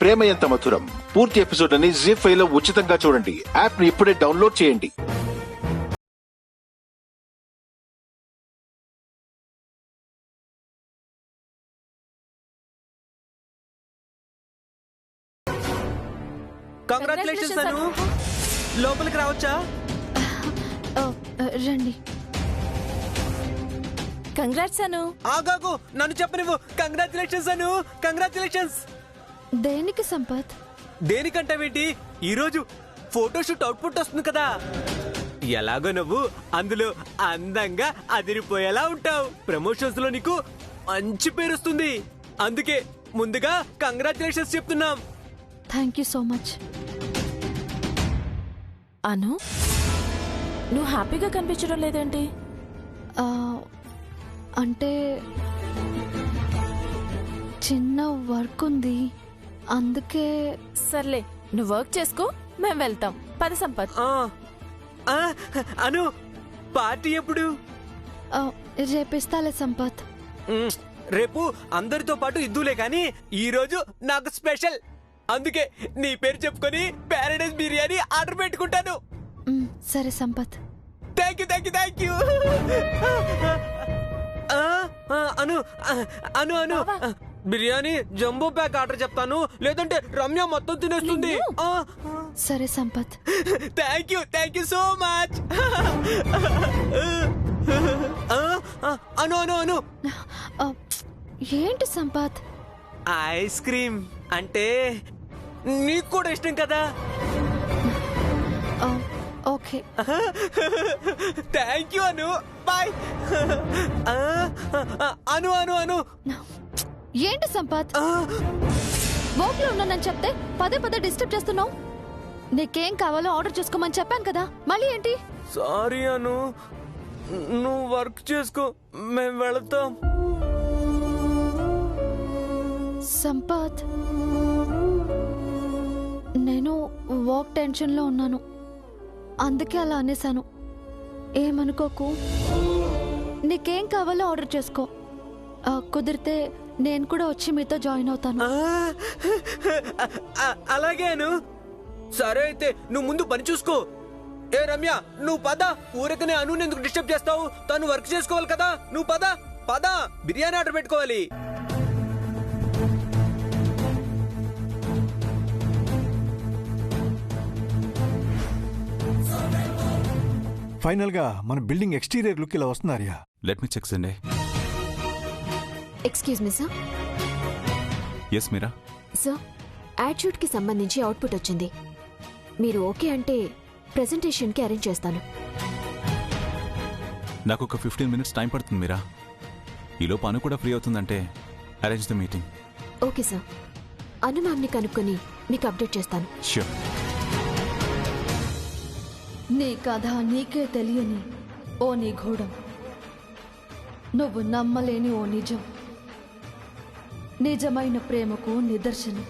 ప్రేమ ఎంత మధురం పూర్తి ఎపిసోడ్ అని జీ5 లో ఉచితంగా చూడండి. యాప్ ని ఇప్పుడే డౌన్లోడ్ చేయండి. కంగ్రాచులేషన్స్ అను. లోపలికి రావచ్చా? రండి. కంగ్రాట్స్ అను. ఆగాగు, నన్ను చెప్పనివ్వు. కంగ్రాచులేషన్స్ అను, కంగ్రాచులేషన్స్. దేనికి సంపత్? దేనికంటావేంటి, ఈరోజు ఫోటోషూట్ అవుట్పుట్ వస్తుంది కదా. ఎలాగో నువ్వు అందులో అందంగా అదిరిపోయేలా ఉంటావు. ప్రమోషన్స్ లో నీకు మంచి పేరు వస్తుంది. అందుకే ముందుగా కంగ్రాచులేషన్స్ చెప్తున్నాం. Thank you so much. Anu, నువ్వు హ్యాపీగా కనిపించడం లేదేంటి? అంటే చిన్న వర్క్ ఉంది, అందుకే. సర్లే, నువ్వు వర్క్ చేసుకో, మేము వెళ్తాం. పద సంపత్. అను, పార్టీ ఎప్పుడు? రేపిస్తాలే సంపత్. రేపు అందరితో పాటు ఇద్దులే కానీ ఈ రోజు నాకు స్పెషల్. అందుకే నీ పేరు చెప్పుకొని ప్యారడైజ్ బిర్యానీ ఆర్డర్ పెట్టుకుంటాను. సరే Sampath. Thank you, thank you, thank you. Anu Anu Anu biryani jumbo pack order చెప్తాను, లేదంటే రమ్య మొత్తం తినేస్తుంది. సరే Sampath. Thank you so much. Anu Anu Anu ఏంటి సంపత్? ఐస్ క్రీమ్ అంటే నీకు కూడా ఇష్టం కదా. Okay. Thank you Anu, bye. Anu Anu Anu ఏంటి సంపత్? వర్క్ లో ఉన్నానని చెప్తే పదే పదే డిస్టర్బ్ చేస్తున్నావు. నీకేం కావాలో ఆర్డర్ చేసుకోమని చెప్పాను కదా, మళ్ళీ ఏంటి? సారీ అను, నువ్వు వర్క్ చేసుకో, మేము వెళతాం. సంపత్, నేను వర్క్ టెన్షన్ లో ఉన్నాను, అందుకే అలా అనేసాను. ఏమనుకోకు. నీకేం కావాలో ఆర్డర్ చేసుకో. కుదిరితే నేను కూడా వచ్చి మీతో జాయిన్ అవుతాను. అలాగే అను. సరే అయితే నువ్వు ముందు పని చూసుకో. ఏ రమ్య, నువ్వు పద. ఊరికనే అను ఎందుకు డిస్టర్బ్ చేస్తావు? తను వర్క్ చేసుకోవాలి కదా. నువ్వు పద బిర్యానీ ఆర్డర్ పెట్టుకోవాలి. ఫైనల్ గా మన బిల్డింగ్ ఎక్స్టీరియర్ లుక్ ఇలా వస్తున్నారియా? Let me check Sunday. Excuse me sir. Yes Meera. Sir, ad shoot కి సంబంధించి అవుట్పుట్ వచ్చింది. మీరు ఓకే అంటే ప్రెజెంటేషన్ కి అరేంజ్ చేస్తాను. నాకు ఒక 15 minutes టైం పడుతుంది మీరా. ఈలో పను కూడా ఫ్రీ అవుతుందంటే arrange the meeting. Okay sir, Anu మ్యామ్ని కనుక్కొని మీకు అప్డేట్ చేస్తాను. ష్యూర్. నీ కథ నీకే తెలియని ఓ నిగూఢం, నువ్వు నమ్మలేని ఓ నిజం, నిజమైన ప్రేమకు నిదర్శనం,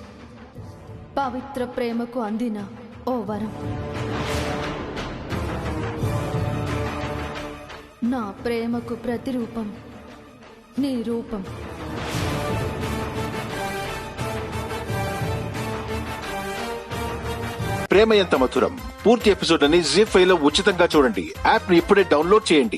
పవిత్ర ప్రేమకు అందిన ఓ వరం. నా ప్రేమకు ప్రతిరూపం నీ రూపం. ప్రేమ ఎంత మధురం పూర్తి ఎపిసోడ్ అని జీ5 లో ఉచితంగా చూడండి. యాప్ ని ఇప్పుడే డౌన్లోడ్ చేయండి.